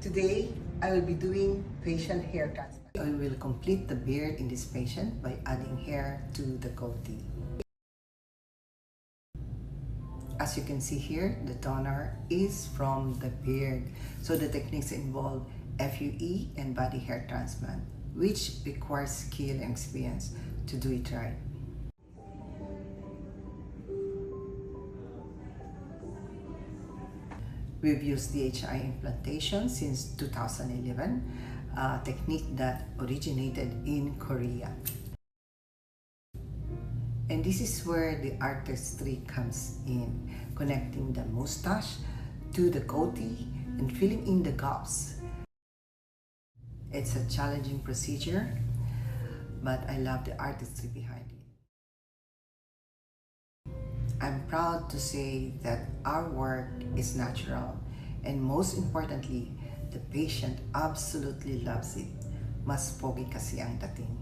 Today, I will be doing patient hair transplant. I will complete the beard in this patient by adding hair to the goatee. As you can see here, the donor is from the beard. So the techniques involve FUE and body hair transplant, which requires skill and experience to do it right. We've used DHI implantation since 2011, a technique that originated in Korea. And this is where the artistry comes in, connecting the mustache to the goatee and filling in the gaps. It's a challenging procedure, but I love the artistry behind it. I'm proud to say that our work is natural, and most importantly, the patient absolutely loves it. Mas pogi kasi ang dating.